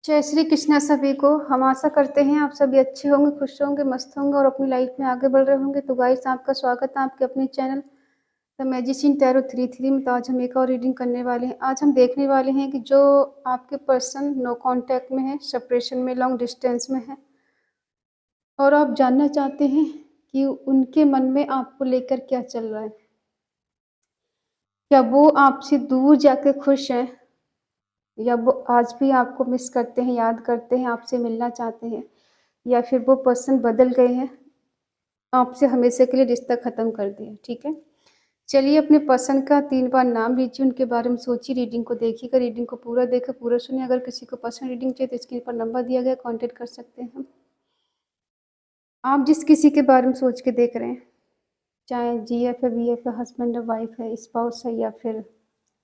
जय श्री कृष्णा सभी को। हम आशा करते हैं आप सभी अच्छे होंगे, खुश होंगे, मस्त होंगे और अपनी लाइफ में आगे बढ़ रहे होंगे। तो गाइस, आपका स्वागत है आपके अपने चैनल द मैजिशियन टैरो 33 में। तो आज हम एक और रीडिंग करने वाले हैं। आज हम देखने वाले हैं कि जो आपके पर्सन नो कांटेक्ट में है, सेपरेशन में, लॉन्ग डिस्टेंस में है और आप जानना चाहते हैं कि उनके मन में आपको लेकर क्या चल रहा है। क्या वो आपसे दूर जाके खुश हैं या वो आज भी आपको मिस करते हैं, याद करते हैं, आपसे मिलना चाहते हैं, या फिर वो पर्सन बदल गए हैं, आपसे हमेशा के लिए रिश्ता ख़त्म कर दिया। ठीक है, चलिए अपने पर्सन का 3 बार नाम लीजिए, उनके बारे में सोचिए, रीडिंग को देखिएगा, रीडिंग को पूरा देखें, पूरा सुनिए। अगर किसी को पर्सनल रीडिंग चाहिए तो स्क्रीन पर नंबर दिया गया, कॉन्टेक्ट कर सकते हैं हम। आप जिस किसी के बारे में सोच के देख रहे हैं, चाहे GF है, BF है, हस्बैंड है, वाइफ है, स्पाउस है या फिर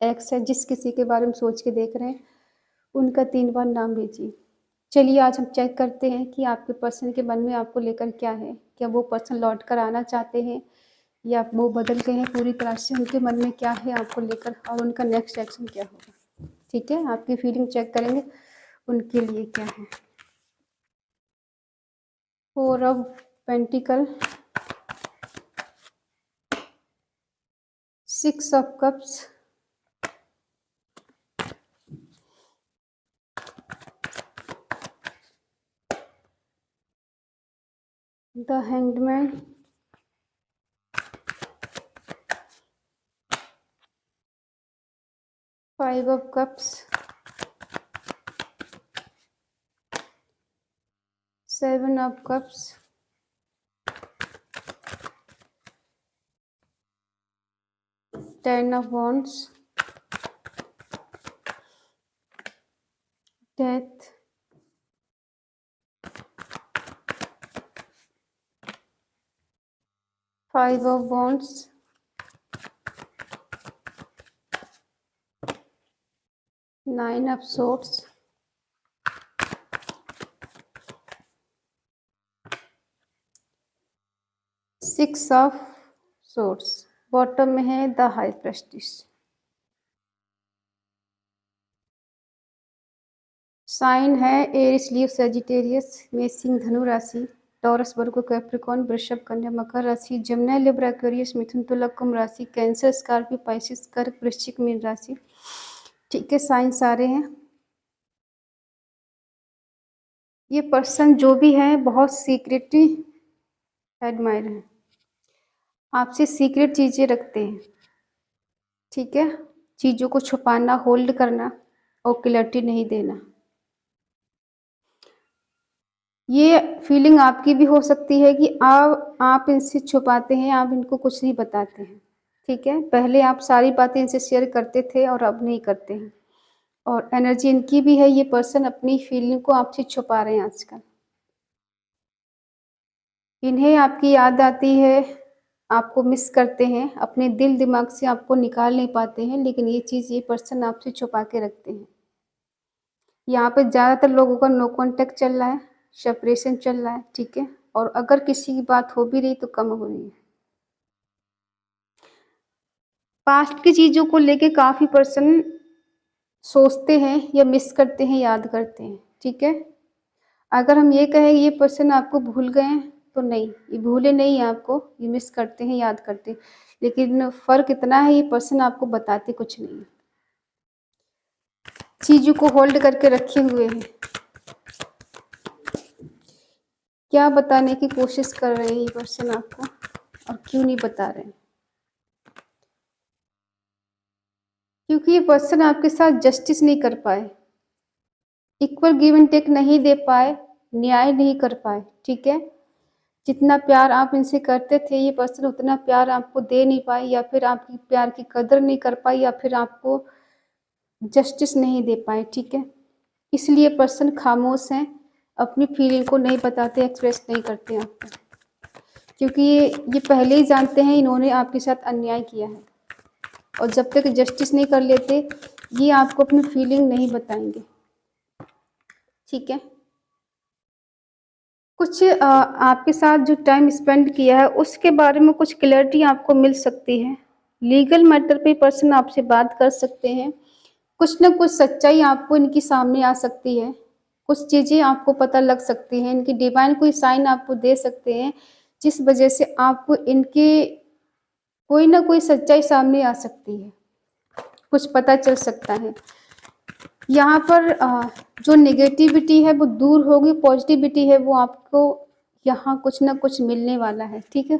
एक्स है, जिस किसी के बारे में सोच के देख रहे हैं उनका 3 बार नाम लीजिए। चलिए आज हम चेक करते हैं कि आपके पर्सन के मन में आपको लेकर क्या है। क्या वो पर्सन लौट कर आना चाहते हैं या वो बदल गए हैं पूरी तरह से, उनके मन में क्या है आपको लेकर और उनका नेक्स्ट एक्शन क्या होगा। ठीक है, आपकी फीलिंग चेक करेंगे उनके लिए क्या है। 4 of pentacle, 6 of cups, the hanged man, 5 of cups, 7 of cups, 10 of wands, death, 5 of wands, 9 of swords, 6 of swords। Bottom में है द हाई प्रेस्टिस। साइन है एरिस, लीव, सेजिटेरियस, मेषिंग, धनु राशि, टॉरस, वर्गो, कैप्रिकॉर्न, वृषभ, कन्या, मकर राशि, जमुना, लिब्रा, एक्वेरियस, मिथुन, तुला, कुंभ राशि, कैंसर, स्कॉर्पियो, पाइसिस, कर्क, वृश्चिक, मीन राशि। ठीक है, साइन सारे हैं। ये पर्सन जो भी है बहुत सीक्रेटली एडमायर है, आपसे सीक्रेट चीजें रखते हैं। ठीक है, चीजों को छुपाना, होल्ड करना और क्लैरिटी नहीं देना। ये फीलिंग आपकी भी हो सकती है कि आप इनसे छुपाते हैं, आप इनको कुछ नहीं बताते हैं। ठीक है, पहले आप सारी बातें इनसे शेयर करते थे और अब नहीं करते हैं। और एनर्जी इनकी भी है, ये पर्सन अपनी फीलिंग को आपसे छुपा रहे हैं आजकल। इन्हें आपकी याद आती है, आपको मिस करते हैं, अपने दिल दिमाग से आपको निकाल नहीं पाते हैं, लेकिन ये चीज़ ये पर्सन आपसे छुपा के रखते हैं। यहाँ पे ज़्यादातर लोगों का नो कांटेक्ट चल रहा है, सेपरेशन चल रहा है। ठीक है, और अगर किसी की बात हो भी रही तो कम हो रही है। पास्ट की चीज़ों को लेके काफ़ी पर्सन सोचते हैं या मिस करते हैं, याद करते हैं। ठीक है, अगर हम ये कहें ये पर्सन आपको भूल गए हैं तो नहीं, ये भूले नहीं हैं आपको, ये मिस करते हैं, याद करते हैं। लेकिन फ़र्क इतना है, ये पर्सन आपको बताते कुछ नहीं है, चीज़ों को होल्ड करके रखे हुए हैं। क्या बताने की कोशिश कर रहे हैं ये पर्सन आपको और क्यों नहीं बता रहे हैं? क्योंकि ये पर्सन आपके साथ जस्टिस नहीं कर पाए, इक्वल गिव एंड टेक नहीं दे पाए, न्याय नहीं कर पाए। ठीक है, जितना प्यार आप इनसे करते थे ये पर्सन उतना प्यार आपको दे नहीं पाए, या फिर आपकी प्यार की कदर नहीं कर पाई, या फिर आपको जस्टिस नहीं दे पाए। ठीक है, इसलिए पर्सन खामोश हैं, अपनी फीलिंग को नहीं बताते, एक्सप्रेस नहीं करते आपको, क्योंकि ये पहले ही जानते हैं इन्होंने आपके साथ अन्याय किया है। और जब तक जस्टिस नहीं कर लेते ये आपको अपनी फीलिंग नहीं बताएंगे। ठीक है, कुछ आपके साथ जो टाइम स्पेंड किया है उसके बारे में कुछ क्लैरिटी आपको मिल सकती है। लीगल मैटर पे पर्सन आपसे बात कर सकते हैं, कुछ ना कुछ सच्चाई आपको इनकी सामने आ सकती है। कुछ चीज़ें आपको पता लग सकती हैं, इनकी डिवाइन कोई साइन आपको दे सकते हैं, जिस वजह से आपको इनकी कोई ना कोई सच्चाई सामने आ सकती है, कुछ पता चल सकता है। यहाँ पर जो नेगेटिविटी है वो दूर होगी, पॉजिटिविटी है वो आपको यहाँ कुछ ना कुछ मिलने वाला है, ठीक है,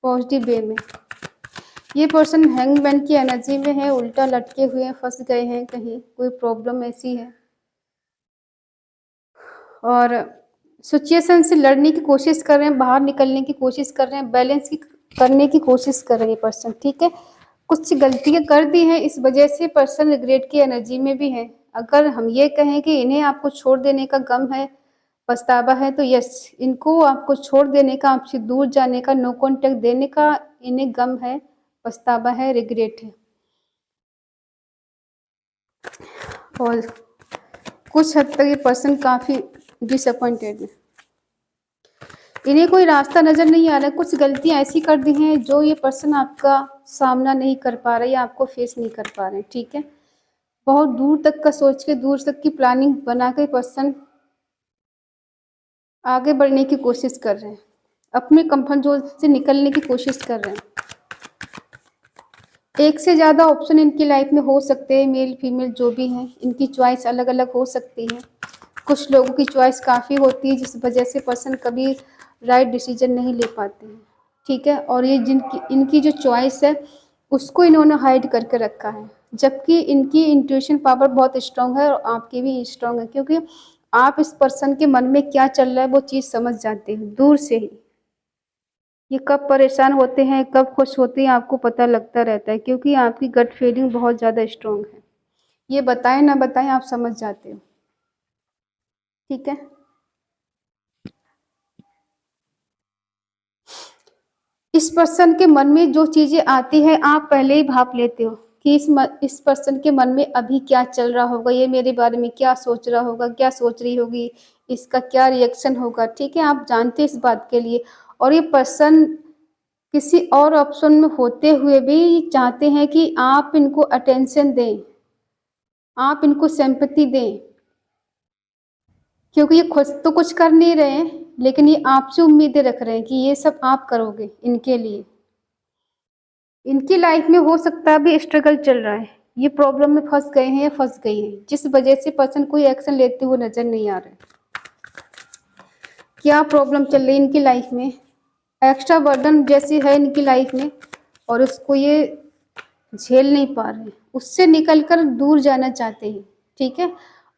पॉजिटिव वे में। ये पर्सन हैंगमैन की एनर्जी में है, उल्टा लटके हुए हैं, फंस गए हैं कहीं, कोई प्रॉब्लम ऐसी है और सिचुएशन से लड़ने की कोशिश कर रहे हैं, बाहर निकलने की कोशिश कर रहे हैं, बैलेंस की करने की कोशिश कर रहे हैं पर्सन, ठीक है। कुछ गलतियां कर दी हैं, इस वजह से पर्सन रिग्रेट की एनर्जी में भी है। अगर हम ये कहें कि इन्हें आपको छोड़ देने का गम है, पछतावा है, तो यस, इनको आपको छोड़ देने का, आपसे दूर जाने का, नो कॉन्टेक्ट देने का इन्हें गम है, पछतावा है, रिग्रेट है। और कुछ हद तक ये पर्सन काफ़ी डिसअपॉइंटेड है, इन्हें कोई रास्ता नज़र नहीं आ रहा है। कुछ गलतियां ऐसी कर दी हैं जो ये पर्सन आपका सामना नहीं कर पा रहे या आपको फेस नहीं कर पा रहे हैं, ठीक है। बहुत दूर तक का सोच के, दूर तक की प्लानिंग बना के पर्सन आगे बढ़ने की कोशिश कर रहे हैं, अपने कंफर्ट जोन से निकलने की कोशिश कर रहे हैं। एक से ज़्यादा ऑप्शन इनकी लाइफ में हो सकते हैं, मेल फीमेल जो भी हैं, इनकी चॉइस अलग अलग हो सकती है। कुछ लोगों की चॉइस काफ़ी होती है, जिस वजह से पर्सन कभी राइट डिसीजन नहीं ले पाते हैं, ठीक है। और ये जिनकी इनकी जो चॉइस है उसको इन्होंने हाइड करके रखा है, जबकि इनकी इंट्यूशन पावर बहुत स्ट्रांग है और आपकी भी स्ट्रांग है, क्योंकि आप इस पर्सन के मन में क्या चल रहा है वो चीज़ समझ जाते हैं दूर से ही। ये कब परेशान होते हैं, कब खुश होते हैं, आपको पता लगता रहता है, क्योंकि आपकी गट फीलिंग बहुत ज़्यादा स्ट्रांग है। ये बताएं ना बताएं, आप समझ जाते हो, ठीक है। इस पर्सन के मन में जो चीजें आती है आप पहले ही भाप लेते हो कि इस पर्सन के मन में अभी क्या चल रहा होगा, ये मेरे बारे में क्या सोच रहा होगा, क्या सोच रही होगी, इसका क्या रिएक्शन होगा, ठीक है। आप जानते हैं इस बात के लिए। और ये पर्सन किसी और ऑप्शन में होते हुए भी चाहते हैं कि आप इनको अटेंशन दें, आप इनको सिंपैथी दें, क्योंकि ये खुद तो कुछ कर नहीं रहे हैं, लेकिन ये आपसे उम्मीदें रख रहे हैं कि ये सब आप करोगे इनके लिए। इनकी लाइफ में हो सकता है अभी स्ट्रगल चल रहा है, ये प्रॉब्लम में फंस गए हैं या फंस गई हैं, जिस वजह से पर्सन कोई एक्शन लेते हुए नजर नहीं आ रहा है। क्या प्रॉब्लम चल रही है इनकी लाइफ में, एक्स्ट्रा बर्डन जैसी है इनकी लाइफ में और उसको ये झेल नहीं पा रहे, उससे निकलकर दूर जाना चाहते हैं, ठीक है।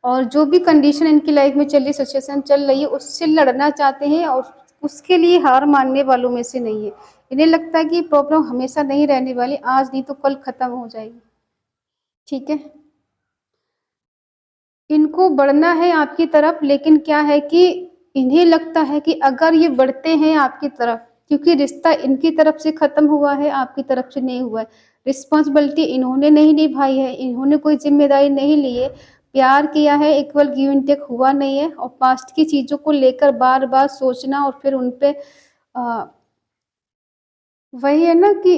और जो भी कंडीशन इनकी लाइफ में चल रही, सिचुएशन चल रही है, उससे लड़ना चाहते हैं और उसके लिए हार मानने वालों में से नहीं है। इन्हें लगता है कि प्रॉब्लम हमेशा नहीं रहने वाली, आज नहीं तो कल खत्म हो जाएगी, ठीक है। इनको बढ़ना है आपकी तरफ, लेकिन क्या है कि इन्हें लगता है कि अगर ये बढ़ते हैं आपकी तरफ, क्योंकि रिश्ता इनकी तरफ से खत्म हुआ है, आपकी तरफ से नहीं हुआ है, रिस्पॉन्सिबिलिटी इन्होंने नहीं निभाई है, इन्होंने कोई जिम्मेदारी नहीं ली है, प्यार किया है, इक्वल गिव एंड टेक हुआ नहीं है, और पास्ट की चीज़ों को लेकर बार बार सोचना और फिर उन पे वही है ना कि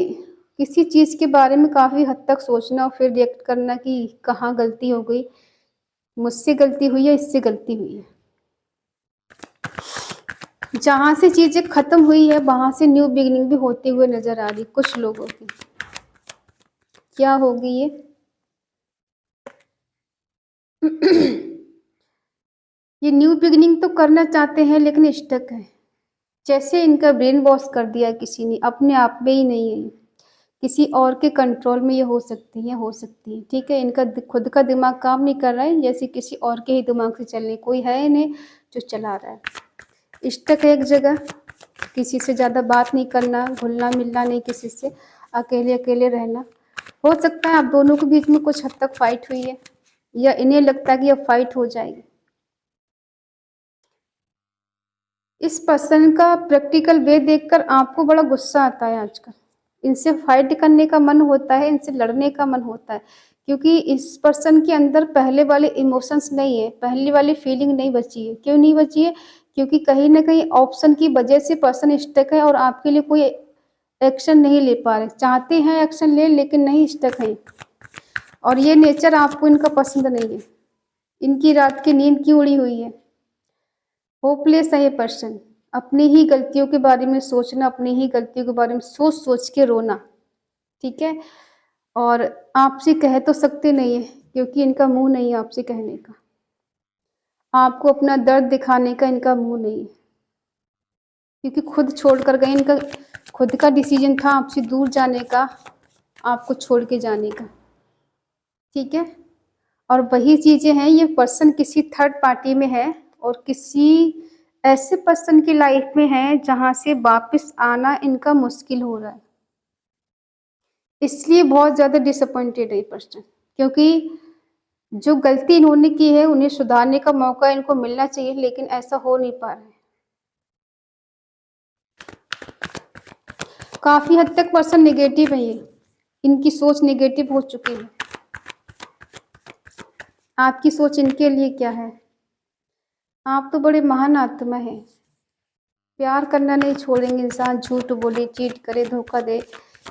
किसी चीज़ के बारे में काफ़ी हद तक सोचना और फिर रिएक्ट करना कि कहाँ गलती हो गई, मुझसे गलती हुई है, इससे गलती हुई है। जहाँ से चीज़ें खत्म हुई है वहाँ से न्यू बिगिनिंग भी होते हुए नजर आ रही कुछ लोगों की। क्या होगी ये ये न्यू बिगिनिंग तो करना चाहते हैं लेकिन स्टक है, जैसे इनका ब्रेन वॉश कर दिया किसी ने, अपने आप में ही नहीं है, किसी और के कंट्रोल में ये हो सकती है, ठीक है। इनका खुद का दिमाग काम नहीं कर रहा है, जैसे किसी और के ही दिमाग से चलने कोई है इन्हें जो चला रहा है। स्टक है एक जगह, किसी से ज़्यादा बात नहीं करना, घुलना मिलना नहीं किसी से, अकेले अकेले रहना। हो सकता है आप दोनों के बीच में कुछ हद तक फाइट हुई है या इन्हें लगता है कि अब फाइट हो जाएगी। इस पर्सन का प्रैक्टिकल वे देखकर आपको बड़ा गुस्सा आता है आजकल, इनसे फाइट करने का मन होता है, इनसे लड़ने का मन होता है, क्योंकि इस पर्सन के अंदर पहले वाले इमोशंस नहीं है, पहले वाली फीलिंग नहीं बची है। क्यों नहीं बची है? क्योंकि कहीं ना कहीं ऑप्शन की वजह से पर्सन स्टक है और आपके लिए कोई एक्शन नहीं ले पा रहे, चाहते हैं एक्शन ले लेकिन नहीं, स्टक है। और ये नेचर आपको इनका पसंद नहीं है, इनकी रात की नींद क्यों उड़ी हुई है, होपलेस है ये पर्सन। अपनी ही गलतियों के बारे में सोचना, अपनी ही गलतियों के बारे में सोच-सोच के रोना, ठीक है? और आपसे कह तो सकते नहीं है क्योंकि इनका मुँह नहीं है आपसे कहने का। आपको अपना दर्द दिखाने का इनका मुँह नहीं है, क्योंकि खुद छोड़ कर गए। इनका खुद का डिसीज़न था आपसे दूर जाने का, आपको छोड़ के जाने का, ठीक है? और वही चीज़ें हैं, ये पर्सन किसी थर्ड पार्टी में है और किसी ऐसे पर्सन की लाइफ में है जहाँ से वापस आना इनका मुश्किल हो रहा है। इसलिए बहुत ज़्यादा डिसअपॉइंटेड है ये पर्सन, क्योंकि जो गलती इन्होंने की है उन्हें सुधारने का मौका इनको मिलना चाहिए, लेकिन ऐसा हो नहीं पा रहा है। काफ़ी हद तक पर्सन नेगेटिव है ये, इनकी सोच नेगेटिव हो चुकी है। आपकी सोच इनके लिए क्या है? आप तो बड़े महान आत्मा हैं। प्यार करना नहीं छोड़ेंगे इंसान, झूठ बोले, चीट करे, धोखा दे,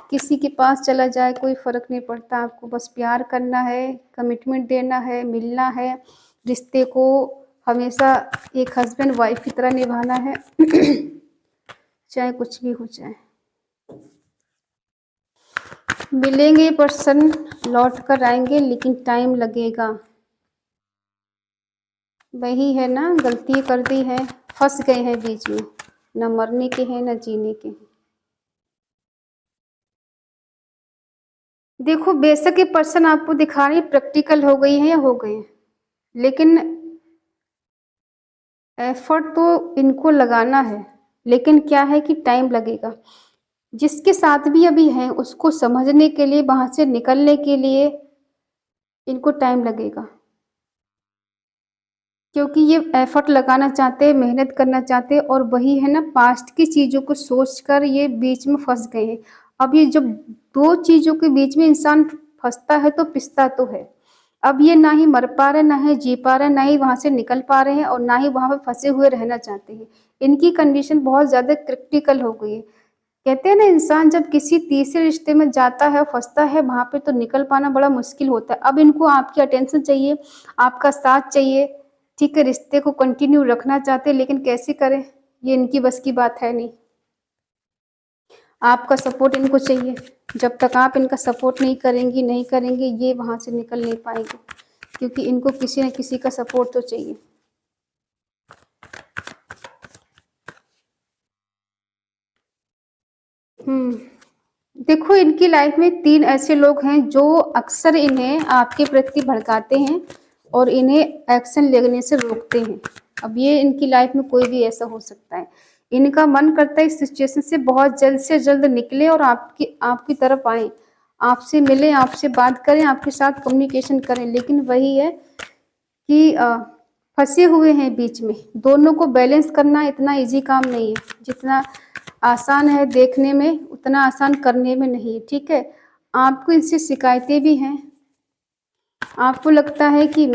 किसी के पास चला जाए कोई फ़र्क नहीं पड़ता। आपको बस प्यार करना है, कमिटमेंट देना है, मिलना है, रिश्ते को हमेशा एक हस्बैंड वाइफ की तरह निभाना है चाहे कुछ भी हो जाए। मिलेंगे पर्सन, लौट कर आएंगे, लेकिन टाइम लगेगा। वही है ना, गलती कर दी है, फंस गए हैं बीच में, न मरने के हैं न जीने के हैं। देखो, बेशक ये पर्सन आपको दिखा रही प्रैक्टिकल हो गई है या हो गए हैं, लेकिन एफर्ट तो इनको लगाना है, लेकिन क्या है कि टाइम लगेगा। जिसके साथ भी अभी हैं उसको समझने के लिए, वहां से निकलने के लिए इनको टाइम लगेगा, क्योंकि ये एफर्ट लगाना चाहते हैं, मेहनत करना चाहते हैं, और वही है ना, पास्ट की चीज़ों को सोचकर ये बीच में फंस गए हैं। अब ये जब दो चीज़ों के बीच में इंसान फंसता है तो पिसता तो है। अब ये ना ही मर पा रहे, ना ही जी पा रहे, ना ही वहाँ से निकल पा रहे हैं, और ना ही वहाँ पे फंसे हुए रहना चाहते हैं। इनकी कंडीशन बहुत ज़्यादा क्रिटिकल हो गई है। कहते हैं ना, इंसान जब किसी तीसरे रिश्ते में जाता है, फंसता है, वहाँ पे तो निकल पाना बड़ा मुश्किल होता है। अब इनको आपकी अटेंशन चाहिए, आपका साथ चाहिए, ठीक है? रिश्ते को कंटिन्यू रखना चाहते हैं, लेकिन कैसे करें, ये इनकी बस की बात है नहीं। आपका सपोर्ट इनको चाहिए। जब तक आप इनका सपोर्ट नहीं करेंगी, नहीं करेंगे, ये वहाँ से निकल नहीं पाएंगे, क्योंकि इनको किसी न किसी का सपोर्ट तो चाहिए। देखो, इनकी लाइफ में 3 ऐसे लोग हैं जो अक्सर इन्हें आपके प्रति भड़काते हैं और इन्हें एक्शन लेने से रोकते हैं। अब ये इनकी लाइफ में कोई भी ऐसा हो सकता है। इनका मन करता है इस सिचुएशन से जल्द निकले और आपकी आपकी तरफ आएँ, आपसे मिलें, आपसे बात करें, आपके साथ कम्युनिकेशन करें, लेकिन वही है कि फँसे हुए हैं बीच में। दोनों को बैलेंस करना इतना ईज़ी काम नहीं है, जितना आसान है देखने में, उतना आसान करने में नहीं है, ठीक है? आपको इनसे शिकायतें भी हैं। आपको लगता है कि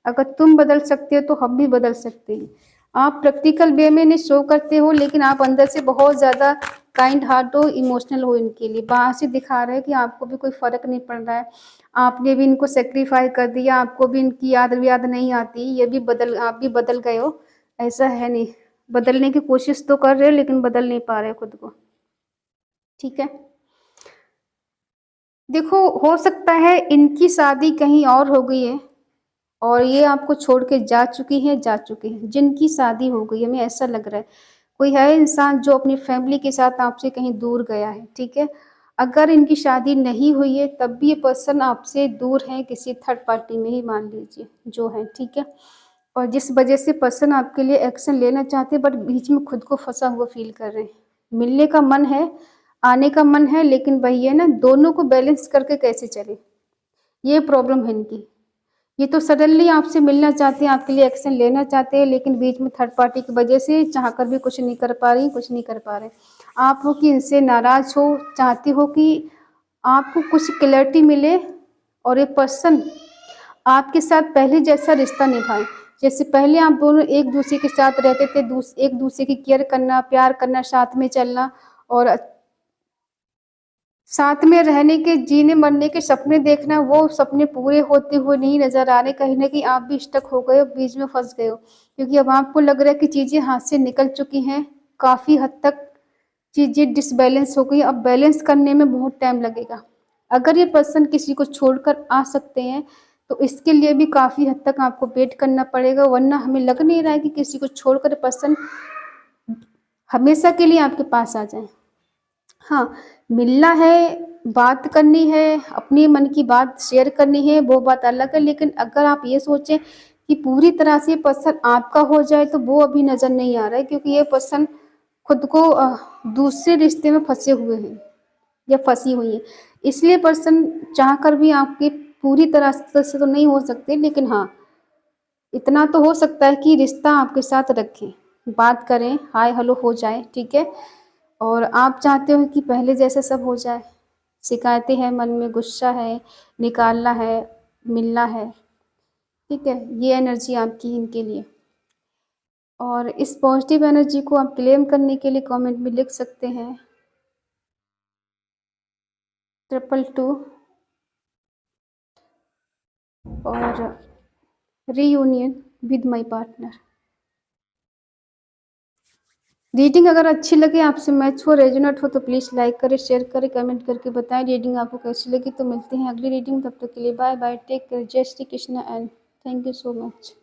अगर तुम बदल सकते हो तो हम भी बदल सकते हैं। आप प्रैक्टिकल वे में इन्हें शो करते हो, लेकिन आप अंदर से बहुत ज़्यादा काइंड हार्ट हो, इमोशनल हो इनके लिए। बाहर से दिखा रहे हैं कि आपको भी कोई फ़र्क नहीं पड़ रहा है। आपने भी इनको सैक्रिफाई कर दिया, आपको भी इनकी याद नहीं आती, ये भी आप भी बदल गए हो। ऐसा है नहीं। बदलने की कोशिश तो कर रहे हो, लेकिन बदल नहीं पा रहे खुद को, ठीक है? देखो, हो सकता है इनकी शादी कहीं और हो गई है और ये आपको छोड़ के जा चुकी हैं, जिनकी शादी हो गई है, हमें ऐसा लग रहा है। कोई है इंसान जो अपनी फैमिली के साथ आपसे कहीं दूर गया है, ठीक है? अगर इनकी शादी नहीं हुई है, तब भी ये पर्सन आपसे दूर है, किसी थर्ड पार्टी में ही मान लीजिए जो है, ठीक है? और जिस वजह से पर्सन आपके लिए एक्शन लेना चाहते हैं, बट बीच में खुद को फँसा हुआ फ़ील कर रहे हैं। मिलने का मन है, आने का मन है, लेकिन वही है ना, दोनों को बैलेंस करके कैसे चलें, ये प्रॉब्लम है इनकी। ये तो सडनली आपसे मिलना चाहते हैं, आपके लिए एक्शन लेना चाहते हैं, लेकिन बीच में थर्ड पार्टी की वजह से चाहकर भी कुछ नहीं कर पा रही, कुछ नहीं कर पा रहे। आप हो कि इनसे नाराज़ हो, चाहती हो कि आपको कुछ क्लैरिटी मिले और ये पर्सन आपके साथ पहले जैसा रिश्ता निभाएँ। जैसे पहले आप दोनों एक-दूसरे के साथ रहते थे, एक-दूसरे की केयर करना, प्यार करना, साथ में चलना, और साथ में रहने के, जीने मरने के सपने देखना, वो सपने पूरे होते हुए नहीं नज़र आ रहे। कहीं न कहीं आप भी स्टक हो गए हो, बीच में फँस गए हो। क्योंकि अब आपको लग रहा है कि चीज़ें हाथ से निकल चुकी हैं, काफ़ी हद तक चीज़ें डिसबैलेंस हो गई, अब बैलेंस करने में बहुत टाइम लगेगा। अगर ये पर्सन किसी को छोड़कर आ सकते हैं, तो इसके लिए भी काफ़ी हद तक आपको वेट करना पड़ेगा, वरना हमें लग नहीं रहा है कि किसी को छोड़कर पर्सन हमेशा के लिए आपके पास आ जाए। हाँ, मिलना है, बात करनी है, अपने मन की बात शेयर करनी है, वो बात अलग है। लेकिन अगर आप ये सोचें कि पूरी तरह से ये पर्सन आपका हो जाए, तो वो अभी नज़र नहीं आ रहा है, क्योंकि ये पर्सन खुद को दूसरे रिश्ते में फँसे हुए हैं या फँसी हुई हैं। इसलिए पर्सन चाहकर भी आपके पूरी तरह से तो नहीं हो सकते, लेकिन हाँ, इतना तो हो सकता है कि रिश्ता आपके साथ रखें, बात करें, हाय हेलो हो जाए, ठीक है? और आप चाहते हो कि पहले जैसा सब हो जाए, शिकायतें हैं, मन में गुस्सा है, निकालना है, मिलना है, ठीक है? ये एनर्जी आपकी इनके लिए। और इस पॉजिटिव एनर्जी को आप क्लेम करने के लिए कमेंट में लिख सकते हैं 222 और reunion with my partner. Reading अगर अच्छी लगे, आपसे मैच हो, रेजोनेट हो, तो प्लीज़ लाइक करें, शेयर करें, कमेंट करके बताएं रीडिंग आपको कैसी लगी। तो मिलते हैं अगली रीडिंग, तब तक के लिए बाय बाय, टेक केयर, जय Shri Krishna and thank you so much.